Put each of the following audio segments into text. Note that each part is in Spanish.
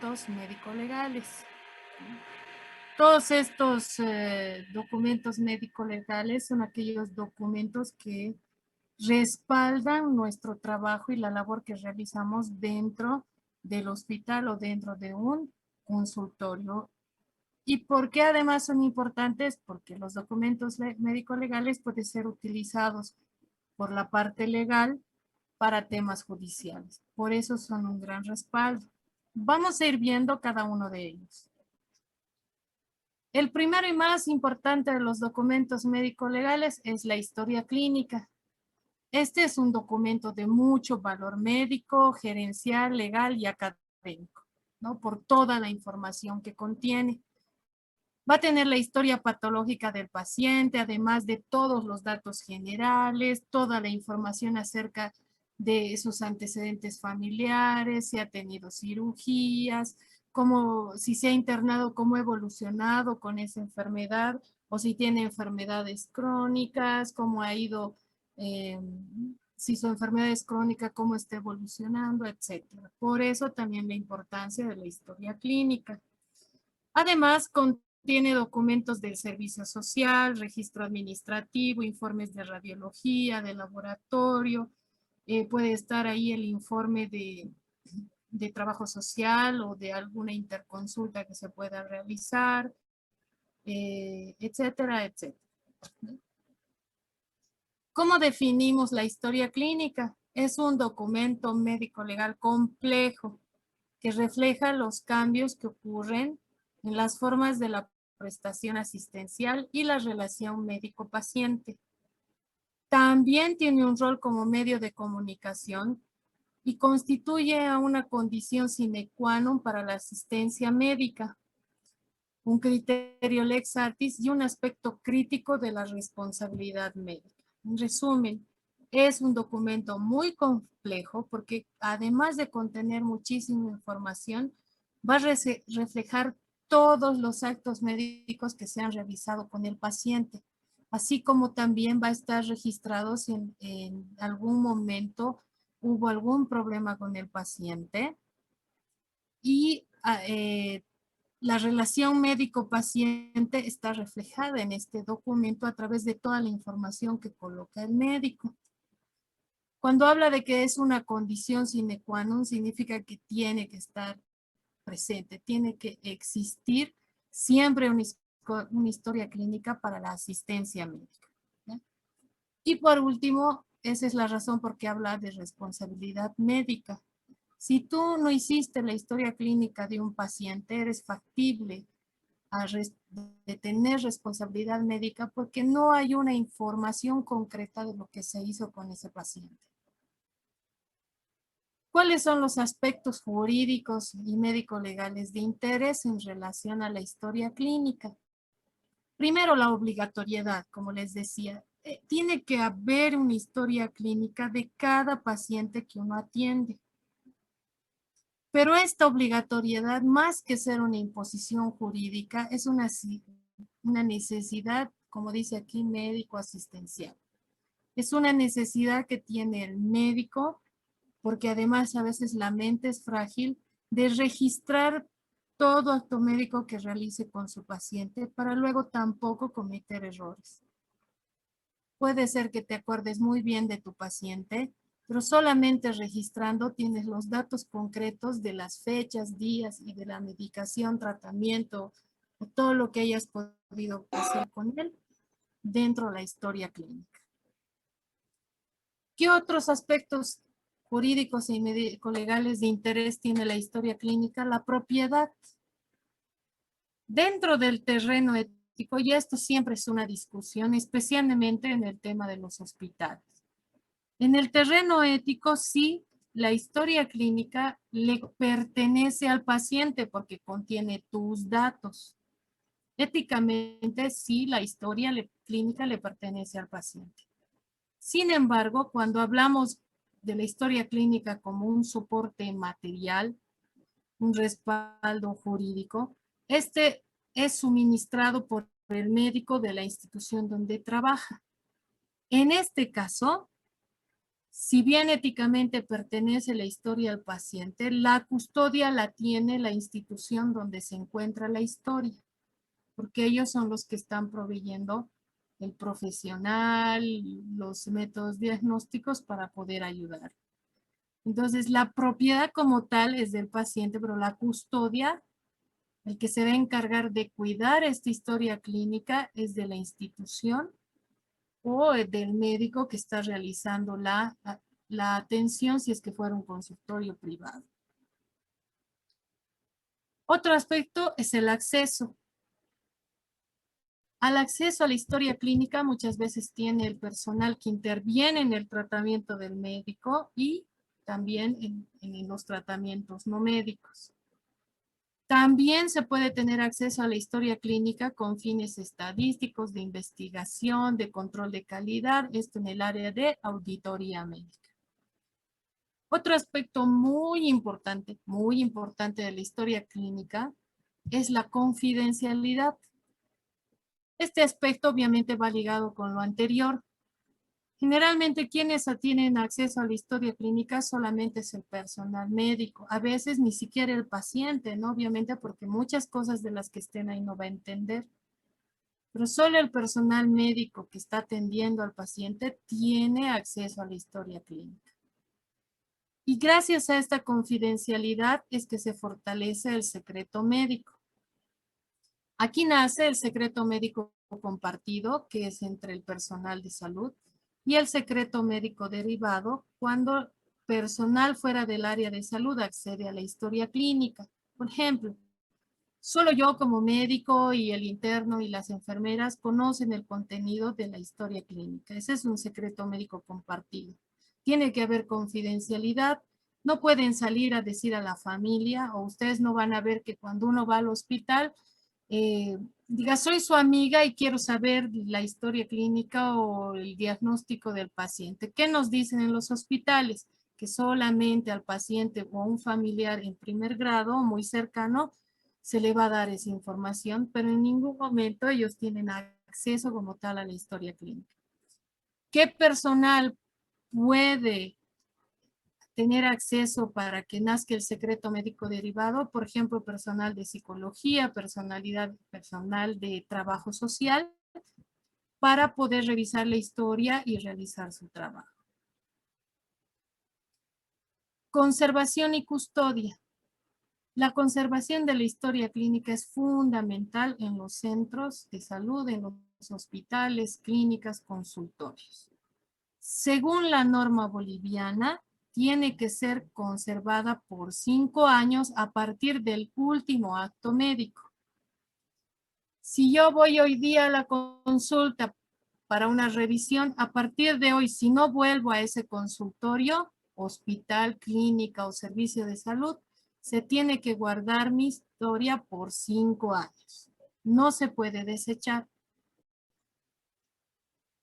documentos médico-legales. Todos estos documentos médico-legales son aquellos documentos que respaldan nuestro trabajo y la labor que realizamos dentro del hospital o dentro de un consultorio. ¿Y por qué además son importantes? Porque los documentos médico-legales pueden ser utilizados por la parte legal para temas judiciales. Por eso son un gran respaldo. Vamos a ir viendo cada uno de ellos. El primero y más importante de los documentos médico-legales es la historia clínica. Este es un documento de mucho valor médico, gerencial, legal y académico, ¿no? Por toda la información que contiene. Va a tener la historia patológica del paciente, además de todos los datos generales, toda la información acerca de sus antecedentes familiares, si ha tenido cirugías, cómo, si se ha internado, cómo ha evolucionado con esa enfermedad, o si tiene enfermedades crónicas, cómo ha ido, si su enfermedad es crónica, cómo está evolucionando, etcétera. Por eso también la importancia de la historia clínica. Además, contiene documentos del servicio social, registro administrativo, informes de radiología, de laboratorio. Puede estar ahí el informe de trabajo social o de alguna interconsulta que se pueda realizar, etcétera, etcétera. ¿Cómo definimos la historia clínica? Es un documento médico legal complejo que refleja los cambios que ocurren en las formas de la prestación asistencial y la relación médico-paciente. También tiene un rol como medio de comunicación y constituye a una condición sine qua non para la asistencia médica, un criterio lex artis y un aspecto crítico de la responsabilidad médica. En resumen, es un documento muy complejo porque además de contener muchísima información, va a reflejar todos los actos médicos que se han realizado con el paciente, así como también va a estar registrado si en algún momento hubo algún problema con el paciente y la relación médico-paciente está reflejada en este documento a través de toda la información que coloca el médico. Cuando habla de que es una condición sine qua non, significa que tiene que estar presente, tiene que existir siempre una historia clínica para la asistencia médica, ¿ya? Y por último, esa es la razón por qué habla de responsabilidad médica. Si tú no hiciste la historia clínica de un paciente, eres factible de tener responsabilidad médica porque no hay una información concreta de lo que se hizo con ese paciente. ¿Cuáles son los aspectos jurídicos y médico-legales de interés en relación a la historia clínica? Primero, la obligatoriedad, como les decía. Tiene que haber una historia clínica de cada paciente que uno atiende. Pero esta obligatoriedad, más que ser una imposición jurídica, es una necesidad, como dice aquí, médico-asistencial. Es una necesidad que tiene el médico, porque además a veces la mente es frágil, de registrar todo acto médico que realice con su paciente para luego tampoco cometer errores. Puede ser que te acuerdes muy bien de tu paciente, pero solamente registrando tienes los datos concretos de las fechas, días y de la medicación, tratamiento, o todo lo que hayas podido hacer con él dentro de la historia clínica. ¿Qué otros aspectos jurídicos y médico-legales de interés tiene la historia clínica? La propiedad. Dentro del terreno ético, y esto siempre es una discusión, especialmente en el tema de los hospitales. En el terreno ético, sí, la historia clínica le pertenece al paciente porque contiene tus datos. Éticamente, sí, la historia clínica le pertenece al paciente. Sin embargo, cuando hablamos de la historia clínica como un soporte material, un respaldo jurídico, este es suministrado por el médico de la institución donde trabaja. En este caso, Si bien éticamente pertenece la historia al paciente, la custodia la tiene la institución donde se encuentra la historia, porque ellos son los que están proveyendo el profesional, los métodos diagnósticos para poder ayudar. Entonces, la propiedad como tal es del paciente, pero la custodia, el que se va a encargar de cuidar esta historia clínica es de la institución o del médico que está realizando la atención si es que fuera un consultorio privado. Otro aspecto es el acceso. Al acceso a la historia clínica muchas veces tiene el personal que interviene en el tratamiento del médico y también en los tratamientos no médicos. También se puede tener acceso a la historia clínica con fines estadísticos, de investigación, de control de calidad, esto en el área de auditoría médica. Otro aspecto muy importante de la historia clínica es la confidencialidad. Este aspecto obviamente va ligado con lo anterior. Generalmente quienes tienen acceso a la historia clínica solamente es el personal médico, a veces ni siquiera el paciente, ¿no? Obviamente porque muchas cosas de las que estén ahí no va a entender. Pero solo el personal médico que está atendiendo al paciente tiene acceso a la historia clínica. Y gracias a esta confidencialidad es que se fortalece el secreto médico. Aquí nace el secreto médico compartido, que es entre el personal de salud, y el secreto médico derivado cuando personal fuera del área de salud accede a la historia clínica. Por ejemplo, solo yo como médico y el interno y las enfermeras conocen el contenido de la historia clínica. Ese es un secreto médico compartido. Tiene que haber confidencialidad. No pueden salir a decir a la familia o ustedes no van a ver que cuando uno va al hospital, diga, soy su amiga y quiero saber la historia clínica o el diagnóstico del paciente. ¿Qué nos dicen en los hospitales? Que solamente al paciente o a un familiar en primer grado muy cercano se le va a dar esa información, pero en ningún momento ellos tienen acceso como tal a la historia clínica. ¿Qué personal puede tener acceso para que nazca el secreto médico derivado? Por ejemplo, personal de psicología, personal de trabajo social, para poder revisar la historia y realizar su trabajo. Conservación y custodia. La conservación de la historia clínica es fundamental en los centros de salud, en los hospitales, clínicas, consultorios. Según la norma boliviana, tiene que ser conservada por 5 años a partir del último acto médico. Si yo voy hoy día a la consulta para una revisión, a partir de hoy, si no vuelvo a ese consultorio, hospital, clínica o servicio de salud, se tiene que guardar mi historia por 5 años. No se puede desechar.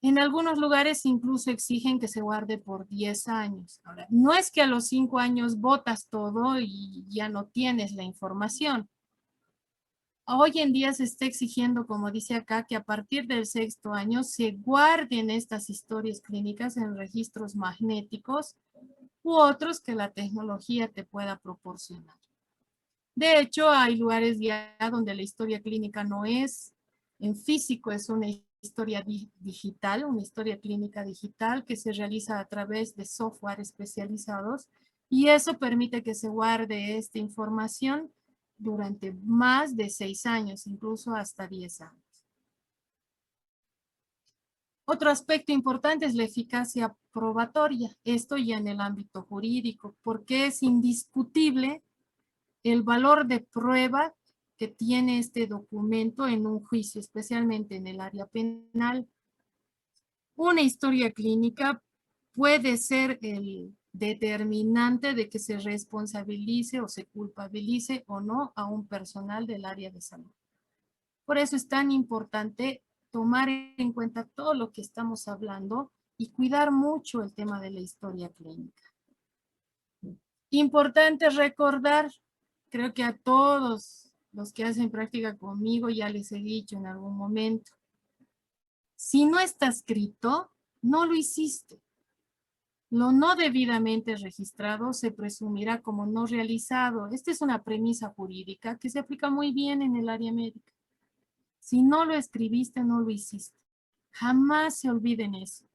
En algunos lugares incluso exigen que se guarde por 10 años. Ahora, no es que a los 5 años botas todo y ya no tienes la información. Hoy en día se está exigiendo, como dice acá, que a partir del 6º año se guarden estas historias clínicas en registros magnéticos u otros que la tecnología te pueda proporcionar. De hecho, hay lugares ya donde la historia clínica no es en físico, es una historia digital, una historia clínica digital que se realiza a través de software especializados y eso permite que se guarde esta información durante más de 6 años, incluso hasta 10 años. Otro aspecto importante es la eficacia probatoria, esto ya en el ámbito jurídico, porque es indiscutible el valor de prueba que tiene este documento en un juicio, especialmente en el área penal. Una historia clínica puede ser el determinante de que se responsabilice o se culpabilice o no a un personal del área de salud. Por eso es tan importante tomar en cuenta todo lo que estamos hablando y cuidar mucho el tema de la historia clínica. Importante recordar, creo que a todos los que hacen práctica conmigo ya les he dicho en algún momento, si no está escrito, no lo hiciste. Lo no debidamente registrado se presumirá como no realizado. Esta es una premisa jurídica que se aplica muy bien en el área médica. Si no lo escribiste, no lo hiciste. Jamás se olviden eso.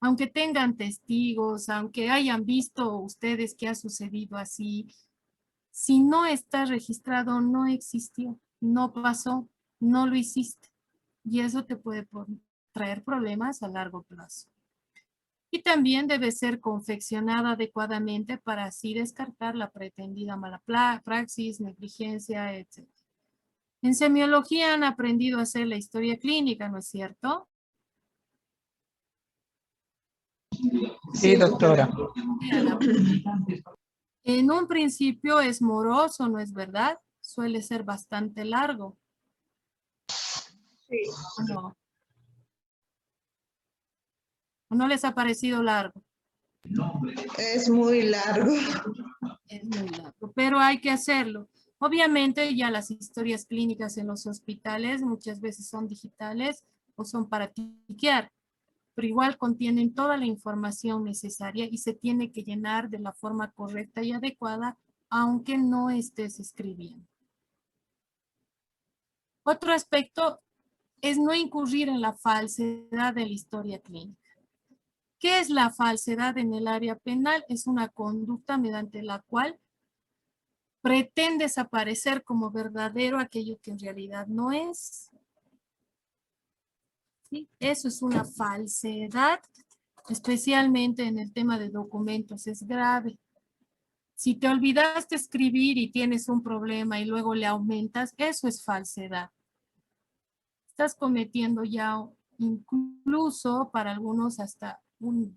Aunque tengan testigos, aunque hayan visto ustedes que ha sucedido así, si no está registrado, no existió, no pasó, no lo hiciste. Y eso te puede traer problemas a largo plazo. Y también debe ser confeccionada adecuadamente para así descartar la pretendida mala praxis, negligencia, etc. En semiología han aprendido a hacer la historia clínica, ¿no es cierto? Sí, doctora. En un principio es moroso, ¿no es verdad? Suele ser bastante largo. Sí. ¿O no? ¿O no les ha parecido largo? Es muy largo. Es muy largo, pero hay que hacerlo. Obviamente ya las historias clínicas en los hospitales muchas veces son digitales o son para tiquear, pero igual contienen toda la información necesaria y se tiene que llenar de la forma correcta y adecuada, aunque no estés escribiendo. Otro aspecto es no incurrir en la falsedad de la historia clínica. ¿Qué es la falsedad en el área penal? Es una conducta mediante la cual pretendes aparecer como verdadero aquello que en realidad no es. ¿Sí? Eso es una falsedad, especialmente en el tema de documentos, es grave. Si te olvidaste escribir y tienes un problema y luego le aumentas, eso es falsedad. Estás cometiendo ya incluso para algunos hasta un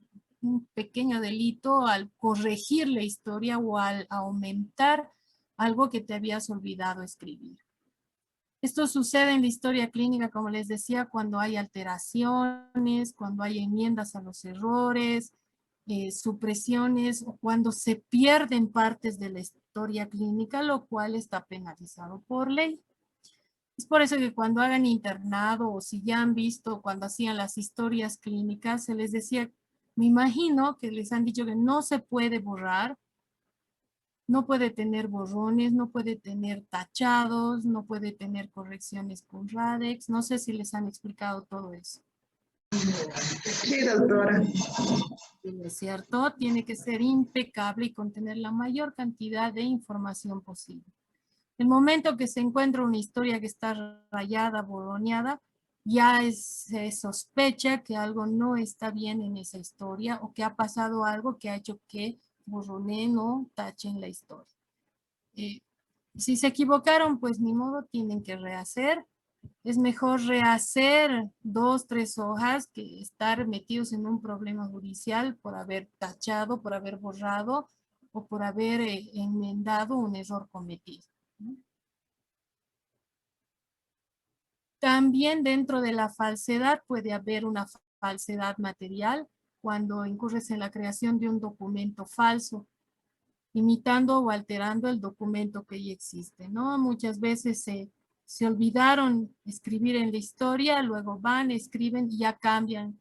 pequeño delito al corregir la historia o al aumentar algo que te habías olvidado escribir. Esto sucede en la historia clínica, como les decía, cuando hay alteraciones, cuando hay enmiendas a los errores, supresiones o cuando se pierden partes de la historia clínica, lo cual está penalizado por ley. Es por eso que cuando hagan internado o si ya han visto cuando hacían las historias clínicas, se les decía, me imagino que les han dicho que no se puede borrar, no puede tener borrones, no puede tener tachados, no puede tener correcciones con Radex. No sé si les han explicado todo eso. Sí, doctora. ¿Es cierto? Tiene que ser impecable y contener la mayor cantidad de información posible. El momento que se encuentra una historia que está rayada, borroneada, ya se sospecha que algo no está bien en esa historia o que ha pasado algo que ha hecho que borroneen o tachen la historia. Si se equivocaron, pues ni modo, tienen que rehacer. Es mejor rehacer 2, 3 hojas que estar metidos en un problema judicial por haber tachado, por haber borrado o por haber enmendado un error cometido. También dentro de la falsedad puede haber una falsedad material cuando incurres en la creación de un documento falso, imitando o alterando el documento que ya existe, ¿no? Muchas veces se olvidaron escribir en la historia, luego van, escriben y ya cambian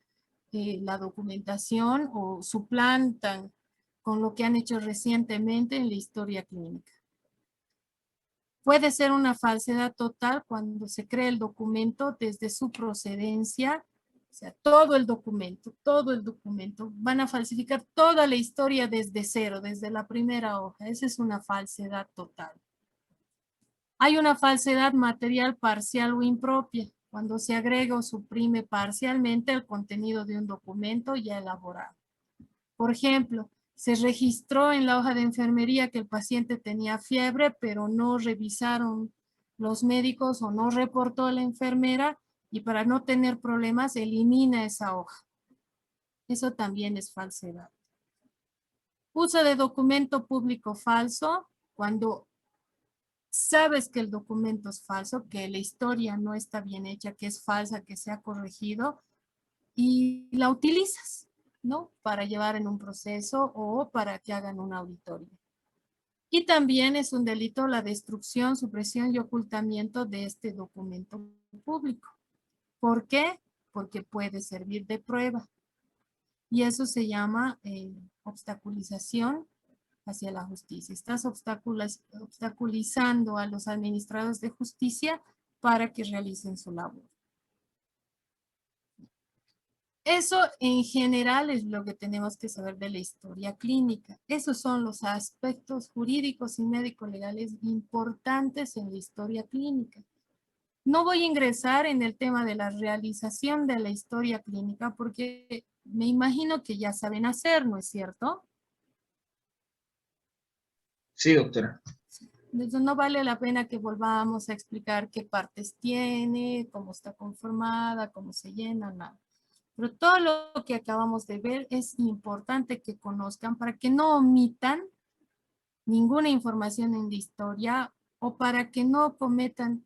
la documentación o suplantan con lo que han hecho recientemente en la historia clínica. Puede ser una falsedad total cuando se crea el documento desde su procedencia, o sea, todo el documento. Van a falsificar toda la historia desde cero, desde la primera hoja. Esa es una falsedad total. Hay una falsedad material parcial o impropia, cuando se agrega o suprime parcialmente el contenido de un documento ya elaborado. Por ejemplo, se registró en la hoja de enfermería que el paciente tenía fiebre, pero no revisaron los médicos o no reportó la enfermera y para no tener problemas elimina esa hoja. Eso también es falsedad. Uso de documento público falso, cuando sabes que el documento es falso, que la historia no está bien hecha, que es falsa, que se ha corregido y la utilizas, ¿no? Para llevar en un proceso o para que hagan una auditoría. Y también es un delito la destrucción, supresión y ocultamiento de este documento público. ¿Por qué? Porque puede servir de prueba. Y eso se llama obstaculización hacia la justicia. Estás obstaculizando a los administradores de justicia para que realicen su labor. Eso en general es lo que tenemos que saber de la historia clínica. Esos son los aspectos jurídicos y médico-legales importantes en la historia clínica. No voy a ingresar en el tema de la realización de la historia clínica porque me imagino que ya saben hacer, ¿no es cierto? Sí, doctora. Entonces no vale la pena que volvamos a explicar qué partes tiene, cómo está conformada, cómo se llena, nada. Pero todo lo que acabamos de ver es importante que conozcan para que no omitan ninguna información en la historia o para que no cometan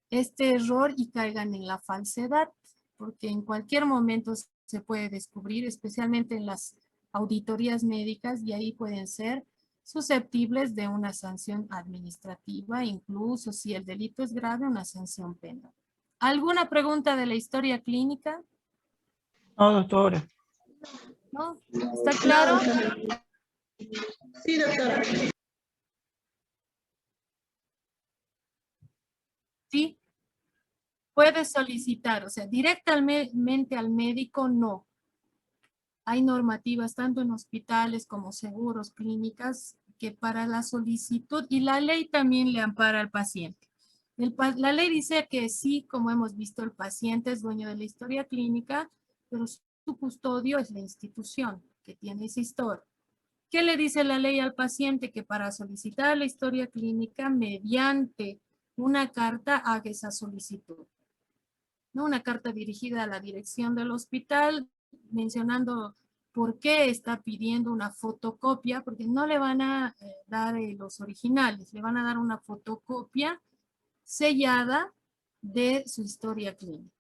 este error y caigan en la falsedad, porque en cualquier momento se puede descubrir, especialmente en las auditorías médicas, y ahí pueden ser susceptibles de una sanción administrativa, incluso si el delito es grave, una sanción penal. ¿Alguna pregunta de la historia clínica? No, doctora. ¿No? ¿Está claro? Sí, doctora. Sí. Puedes solicitar, o sea, directamente al médico, no. Hay normativas tanto en hospitales como seguros, clínicas, que para la solicitud, y la ley también le ampara al paciente. La ley dice que sí, como hemos visto, el paciente es dueño de la historia clínica, pero su custodio es la institución que tiene esa historia. ¿Qué le dice la ley al paciente? Que para solicitar la historia clínica, mediante una carta, haga esa solicitud. ¿No? Una carta dirigida a la dirección del hospital mencionando por qué está pidiendo una fotocopia, porque no le van a dar los originales, le van a dar una fotocopia sellada de su historia clínica.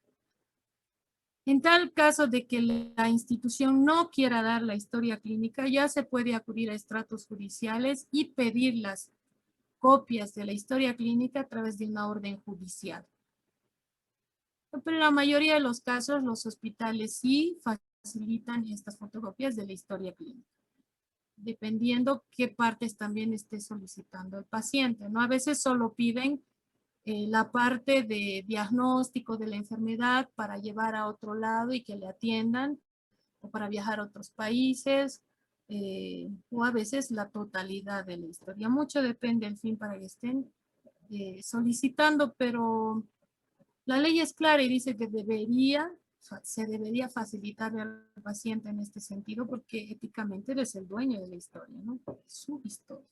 En tal caso de que la institución no quiera dar la historia clínica, ya se puede acudir a estratos judiciales y pedir las copias de la historia clínica a través de una orden judicial. Pero en la mayoría de los casos, los hospitales sí facilitan estas fotocopias de la historia clínica, dependiendo qué partes también esté solicitando el paciente, ¿no? A veces solo piden la parte de diagnóstico de la enfermedad para llevar a otro lado y que le atiendan, o para viajar a otros países, o a veces la totalidad de la historia. Mucho depende del fin para que estén solicitando, pero la ley es clara y dice que se debería facilitarle al paciente en este sentido porque éticamente eres el dueño de la historia, ¿no? Es su historia.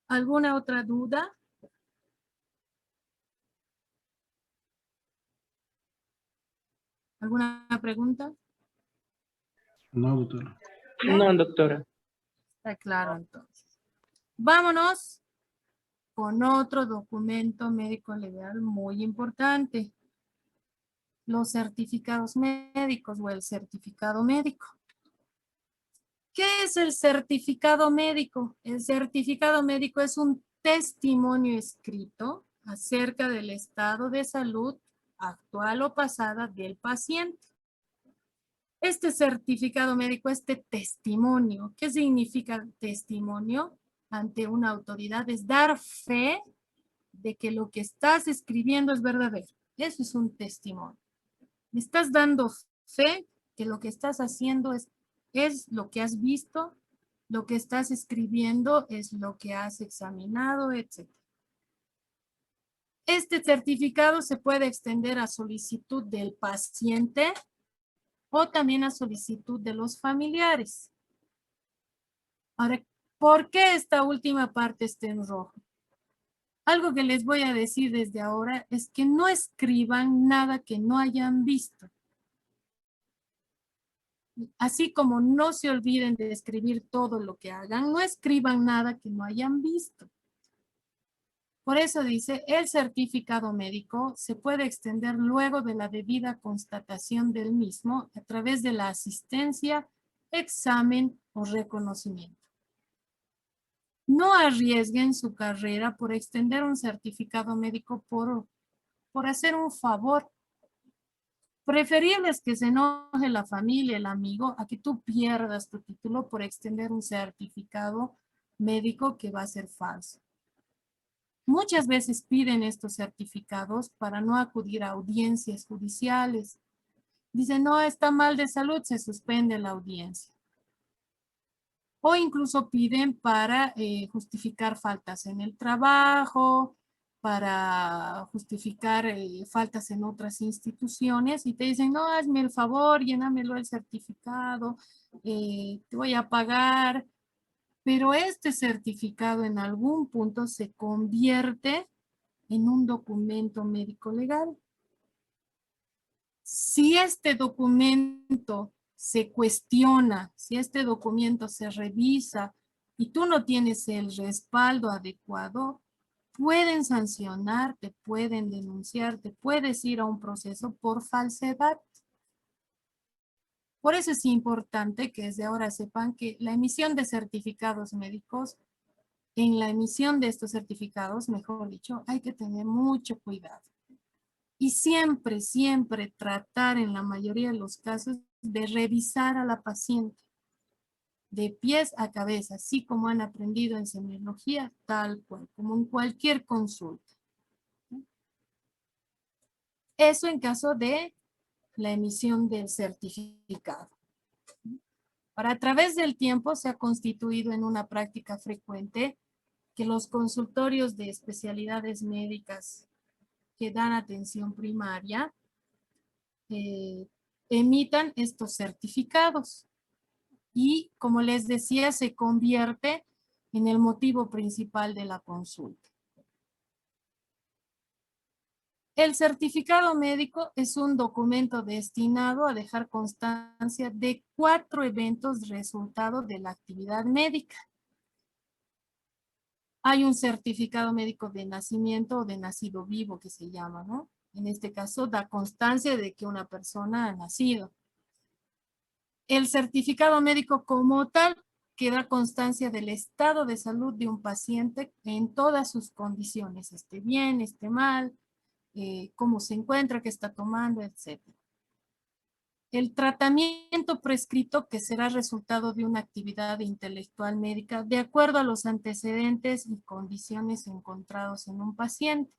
¿Alguna otra duda? ¿Alguna pregunta? No, doctora. No, doctora. Está claro entonces. Vámonos con otro documento médico legal muy importante. Los certificados médicos o el certificado médico. ¿Qué es el certificado médico? El certificado médico es un testimonio escrito acerca del estado de salud actual o pasada del paciente. Este certificado médico, este testimonio, ¿qué significa testimonio? Ante una autoridad es dar fe de que lo que estás escribiendo es verdadero. Eso es un testimonio. Me estás dando fe que lo que estás haciendo es lo que has visto, lo que estás escribiendo es lo que has examinado, etc. Este certificado se puede extender a solicitud del paciente o también a solicitud de los familiares. Ahora, ¿por qué esta última parte está en rojo? Algo que les voy a decir desde ahora es que no escriban nada que no hayan visto. Así como no se olviden de escribir todo lo que hagan, no escriban nada que no hayan visto. Por eso dice, el certificado médico se puede extender luego de la debida constatación del mismo a través de la asistencia, examen o reconocimiento. No arriesguen su carrera por extender un certificado médico por hacer un favor. Preferible es que se enoje la familia, el amigo, a que tú pierdas tu título por extender un certificado médico que va a ser falso. Muchas veces piden estos certificados para no acudir a audiencias judiciales. Dicen, no, está mal de salud, se suspende la audiencia. O incluso piden para justificar faltas en el trabajo, para justificar faltas en otras instituciones y te dicen, no, hazme el favor, llénamelo el certificado, te voy a pagar. Pero este certificado en algún punto se convierte en un documento médico legal. Si este documento se cuestiona, si este documento se revisa y tú no tienes el respaldo adecuado, pueden sancionarte, pueden denunciarte, puedes ir a un proceso por falsedad. Por eso es importante que desde ahora sepan que la emisión de certificados médicos, en la emisión de estos certificados, mejor dicho, hay que tener mucho cuidado. Y siempre, siempre tratar en la mayoría de los casos de revisar a la paciente de pies a cabeza, así como han aprendido en semiología, tal cual, como en cualquier consulta. Eso en caso de la emisión del certificado. Ahora, a través del tiempo se ha constituido en una práctica frecuente que los consultorios de especialidades médicas que dan atención primaria emitan estos certificados y, como les decía, se convierte en el motivo principal de la consulta. El certificado médico es un documento destinado a dejar constancia de 4 eventos resultado de la actividad médica. Hay un certificado médico de nacimiento o de nacido vivo que se llama, ¿no? En este caso da constancia de que una persona ha nacido. El certificado médico como tal que da constancia del estado de salud de un paciente en todas sus condiciones, esté bien, esté mal, cómo se encuentra, qué está tomando, etc. El tratamiento prescrito que será resultado de una actividad intelectual médica de acuerdo a los antecedentes y condiciones encontrados en un paciente.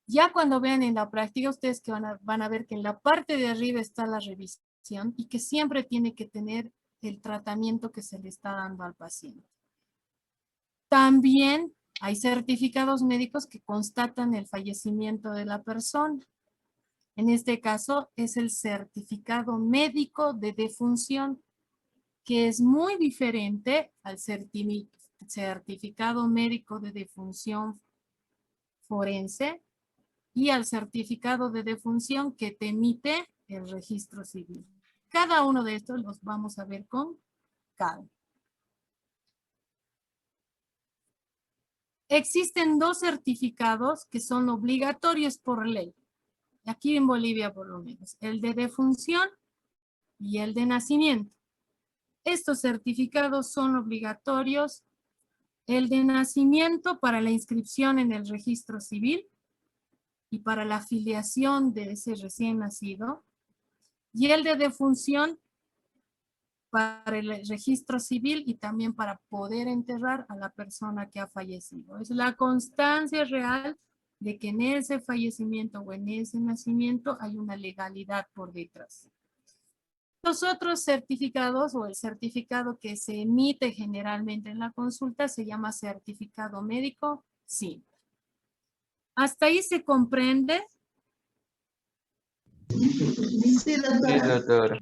Ya cuando vean en la práctica, ustedes que van a ver que en la parte de arriba está la revisión y que siempre tiene que tener el tratamiento que se le está dando al paciente. También hay certificados médicos que constatan el fallecimiento de la persona. En este caso es el certificado médico de defunción, que es muy diferente al certificado médico de defunción forense y al certificado de defunción que te emite el registro civil. Cada uno de estos los vamos a ver con calma. Existen 2 certificados que son obligatorios por ley. Aquí en Bolivia por lo menos. El de defunción y el de nacimiento. Estos certificados son obligatorios. El de nacimiento para la inscripción en el registro civil y para la afiliación de ese recién nacido. Y el de defunción para el registro civil y también para poder enterrar a la persona que ha fallecido. Es la constancia real de que en ese fallecimiento o en ese nacimiento hay una legalidad por detrás. Los otros certificados o el certificado que se emite generalmente en la consulta se llama certificado médico simple. ¿Hasta ahí se comprende? Sí, doctora.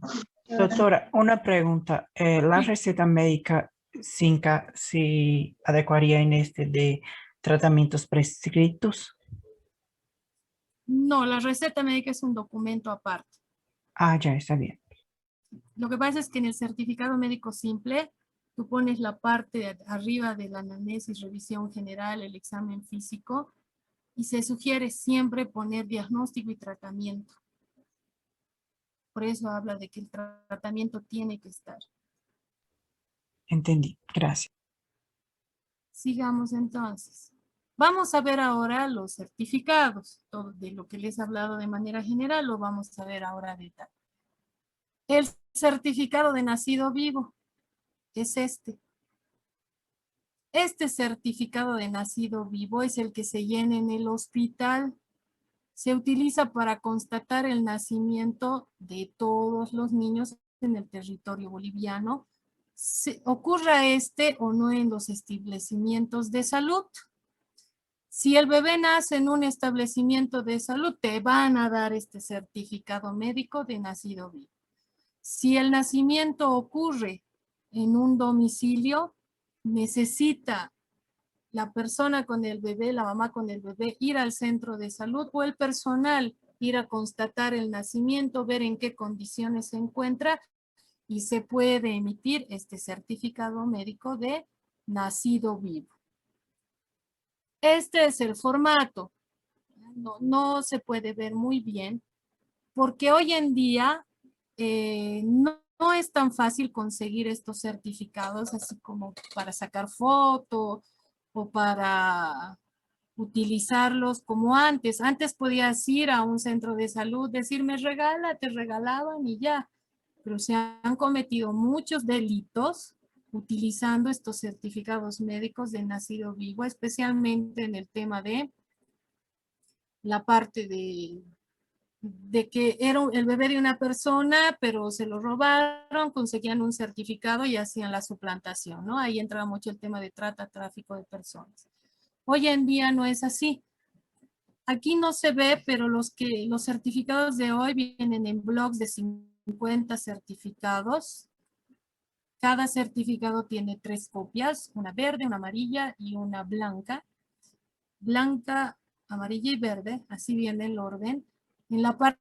Doctora, una pregunta. ¿La receta médica 5 se adecuaría en este de tratamientos prescritos? No, la receta médica es un documento aparte. Ah, ya está bien. Lo que pasa es que en el certificado médico simple, tú pones la parte de arriba de la anamnesis, revisión general, el examen físico, y se sugiere siempre poner diagnóstico y tratamiento. Por eso habla de que el tratamiento tiene que estar. Entendí. Gracias. Sigamos entonces. Vamos a ver ahora los certificados. Todo de lo que les he hablado de manera general lo vamos a ver ahora de detalle. El certificado de nacido vivo es este. Este certificado de nacido vivo es el que se llena en el hospital. Se utiliza para constatar el nacimiento de todos los niños en el territorio boliviano, ocurra este o no en los establecimientos de salud. Si el bebé nace en un establecimiento de salud, te van a dar este certificado médico de nacido vivo. Si el nacimiento ocurre en un domicilio, necesita la persona con el bebé, la mamá con el bebé, ir al centro de salud o el personal ir a constatar el nacimiento, ver en qué condiciones se encuentra y se puede emitir este certificado médico de nacido vivo. Este es el formato. No se puede ver muy bien porque hoy en día no es tan fácil conseguir estos certificados así como para sacar foto o para utilizarlos como antes. Antes podías ir a un centro de salud, decirme regala, te regalaban y ya. Pero se han cometido muchos delitos utilizando estos certificados médicos de nacido vivo, especialmente en el tema de la parte de que era el bebé de una persona, pero se lo robaron, conseguían un certificado y hacían la suplantación, ¿no? Ahí entraba mucho el tema de trata, tráfico de personas. Hoy en día no es así. Aquí no se ve, pero los certificados de hoy vienen en blogs de 50 certificados. Cada certificado tiene 3 copias, una verde, una amarilla y una blanca. Blanca, amarilla y verde, así viene el orden. En la parte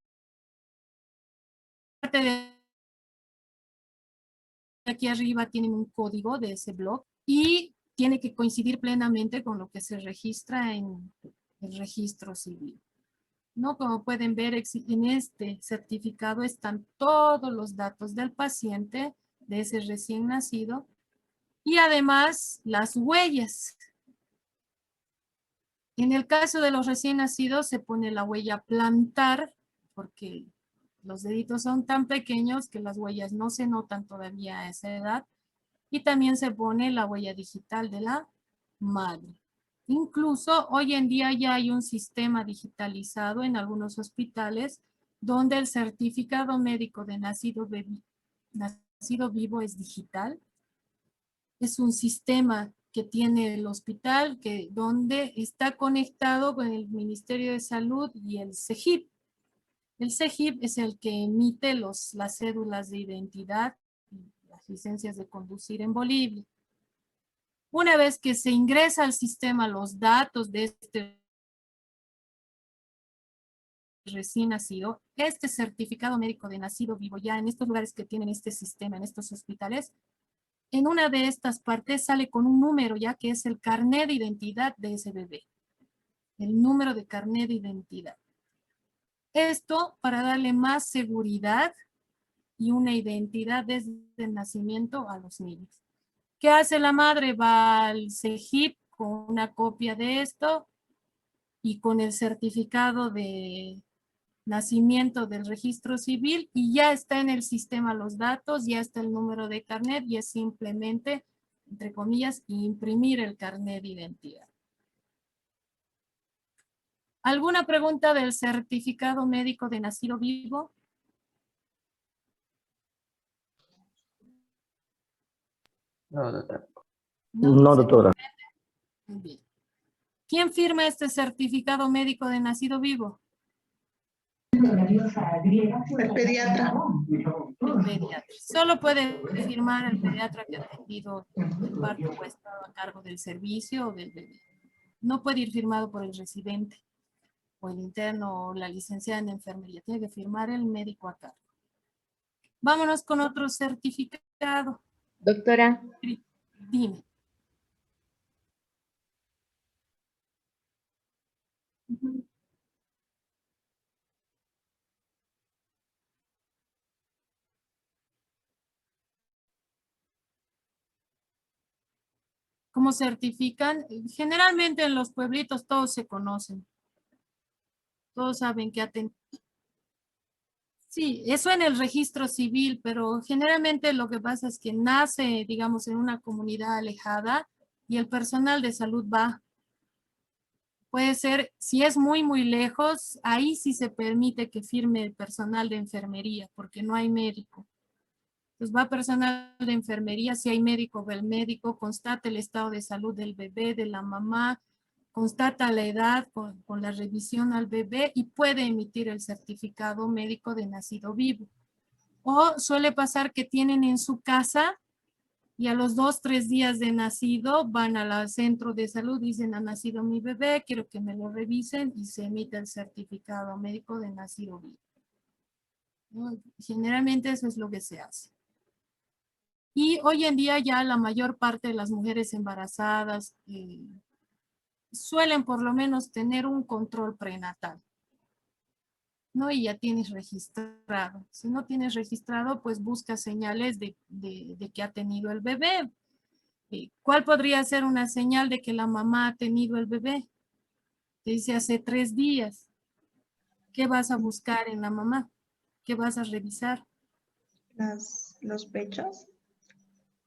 de aquí arriba tienen un código de ese blog y tiene que coincidir plenamente con lo que se registra en el registro civil. ¿No? Como pueden ver, en este certificado están todos los datos del paciente, de ese recién nacido, y además las huellas. En el caso de los recién nacidos se pone la huella plantar, porque los deditos son tan pequeños que las huellas no se notan todavía a esa edad, y también se pone la huella digital de la madre. Incluso hoy en día ya hay un sistema digitalizado en algunos hospitales donde el certificado médico de nacido vivo es digital. Es un sistema que tiene el hospital donde está conectado con el Ministerio de Salud y el CEGIP. El CEGIP es el que emite las cédulas de identidad y las licencias de conducir en Bolivia. Una vez que se ingresa al sistema los datos de este recién nacido, este certificado médico de nacido vivo ya en estos lugares que tienen este sistema, en estos hospitales, en una de estas partes sale con un número ya que es el carnet de identidad de ese bebé. El número de carnet de identidad. Esto para darle más seguridad y una identidad desde el nacimiento a los niños. ¿Qué hace la madre? Va al CEGIP con una copia de esto y con el certificado de nacimiento del registro civil y ya está en el sistema los datos, ya está el número de carnet y es simplemente, entre comillas, imprimir el carnet de identidad. ¿Alguna pregunta del certificado médico de nacido vivo? No, doctora. No, doctora. Muy bien. ¿Quién firma este certificado médico de nacido vivo? El pediatra. El pediatra. Solo puede firmar el pediatra que ha atendido el parto o ha estado a cargo del servicio o del bebé. No puede ir firmado por el residente o el interno o la licenciada en enfermería. Tiene que firmar el médico a cargo. Vámonos con otro certificado. Doctora, Dime. Como ¿Cómo certifican? Generalmente en los pueblitos todos se conocen. Todos saben que ha tenido. Sí, eso en el registro civil, pero generalmente lo que pasa es que nace, digamos, en una comunidad alejada y el personal de salud va. Puede ser, si es muy, muy lejos, ahí sí se permite que firme el personal de enfermería, porque no hay médico. Entonces va personal de enfermería, si hay médico, va el médico, constata el estado de salud del bebé, de la mamá, constata la edad con la revisión al bebé y puede emitir el certificado médico de nacido vivo. O suele pasar que tienen en su casa y a los 2, 3 días de nacido van al centro de salud, dicen ha nacido mi bebé, quiero que me lo revisen y se emite el certificado médico de nacido vivo. ¿No? Generalmente eso es lo que se hace. Y hoy en día ya la mayor parte de las mujeres embarazadas suelen por lo menos tener un control prenatal, ¿no? Y ya tienes registrado. Si no tienes registrado, pues busca señales de que ha tenido el bebé. ¿Cuál podría ser una señal de que la mamá ha tenido el bebé? Te dice hace 3 días. ¿Qué vas a buscar en la mamá? ¿Qué vas a revisar? Los pechos.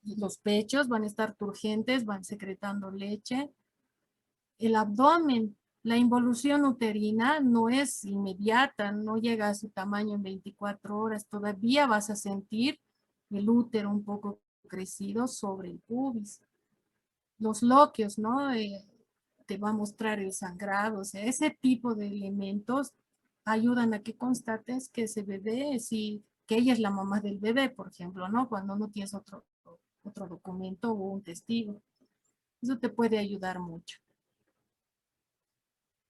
Los pechos van a estar turgentes, van secretando leche. El abdomen, la involución uterina no es inmediata, no llega a su tamaño en 24 horas. Todavía vas a sentir el útero un poco crecido sobre el pubis. Los lóqueos, ¿no? Te va a mostrar el sangrado. O sea, ese tipo de elementos ayudan a que constates que ese bebé, sí, que ella es la mamá del bebé, por ejemplo, ¿no? Cuando no tienes otro documento o un testigo. Eso te puede ayudar mucho.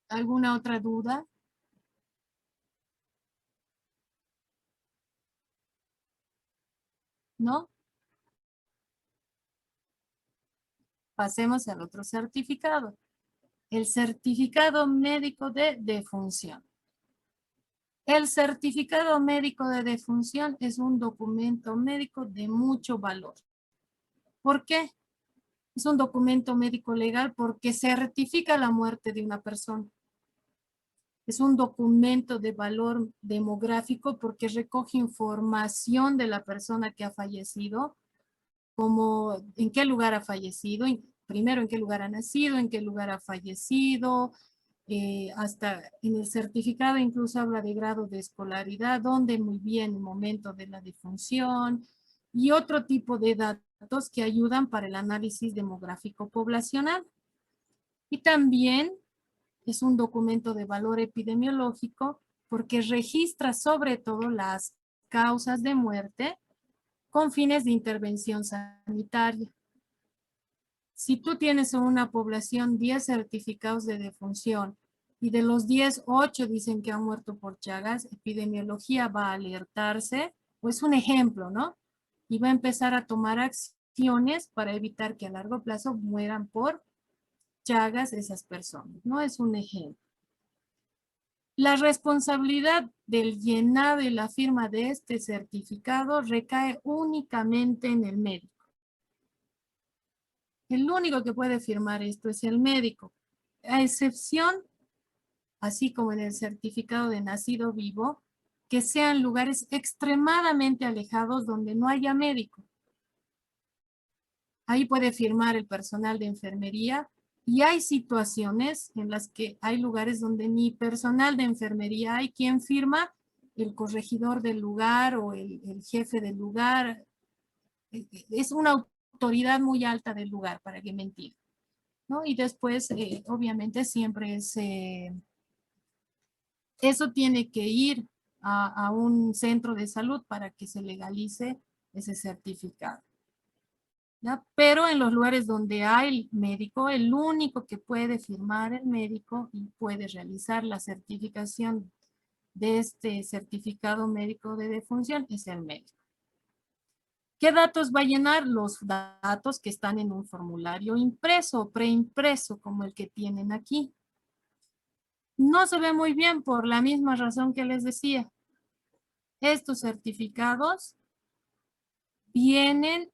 ¿Alguna otra duda? ¿No? Pasemos al otro certificado. El certificado médico de defunción. El certificado médico de defunción es un documento médico de mucho valor. ¿Por qué? Es un documento médico legal porque certifica la muerte de una persona. Es un documento de valor demográfico porque recoge información de la persona que ha fallecido, como en qué lugar ha fallecido, primero en qué lugar ha nacido, en qué lugar ha fallecido, hasta en el certificado incluso habla de grado de escolaridad, dónde muy bien el momento de la defunción y otro tipo de datos que ayudan para el análisis demográfico poblacional. Y también es un documento de valor epidemiológico porque registra sobre todo las causas de muerte con fines de intervención sanitaria. Si tú tienes en una población 10 certificados de defunción y de los 10, 8 dicen que han muerto por Chagas, epidemiología va a alertarse, pues un ejemplo, ¿no? Y va a empezar a tomar acciones para evitar que a largo plazo mueran por Chagas esas personas, ¿no? Es un ejemplo. La responsabilidad del llenado y la firma de este certificado recae únicamente en el médico. El único que puede firmar esto es el médico, a excepción, así como en el certificado de nacido vivo, que sean lugares extremadamente alejados donde no haya médico. Ahí puede firmar el personal de enfermería y hay situaciones en las que hay lugares donde ni personal de enfermería hay. Quien firma, el corregidor del lugar o el jefe del lugar. Es una autoridad muy alta del lugar, para que me entiendan, ¿no? Y después, obviamente, siempre eso tiene que ir a un centro de salud para que se legalice ese certificado. ¿Ya? Pero en los lugares donde hay médico, el único que puede firmar el médico y puede realizar la certificación de este certificado médico de defunción es el médico. ¿Qué datos va a llenar? Los datos que están en un formulario impreso o preimpreso como el que tienen aquí. No se ve muy bien por la misma razón que les decía. Estos certificados vienen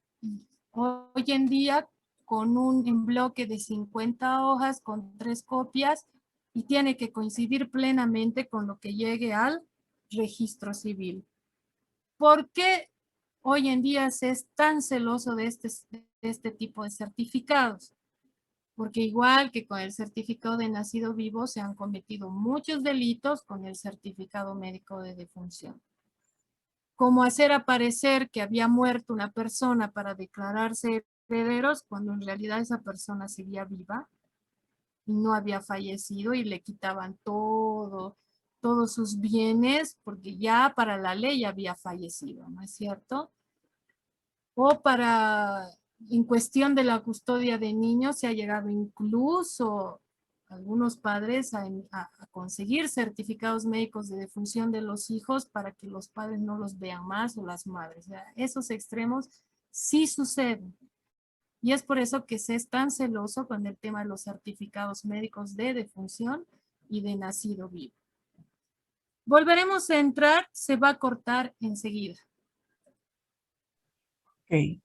hoy en día con un en bloque de 50 hojas, con 3 copias, y tiene que coincidir plenamente con lo que llegue al registro civil. ¿Por qué hoy en día se es tan celoso de este tipo de certificados? Porque igual que con el certificado de nacido vivo, se han cometido muchos delitos con el certificado médico de defunción. Como hacer aparecer que había muerto una persona para declararse herederos, cuando en realidad esa persona seguía viva y no había fallecido, y le quitaban todos sus bienes, porque ya para la ley había fallecido, ¿no es cierto? O en cuestión de la custodia de niños, se ha llegado incluso algunos padres a conseguir certificados médicos de defunción de los hijos para que los padres no los vean más, o las madres. O sea, esos extremos sí suceden. Y es por eso que se es tan celoso con el tema de los certificados médicos de defunción y de nacido vivo. Volveremos a entrar, se va a cortar enseguida. Ok.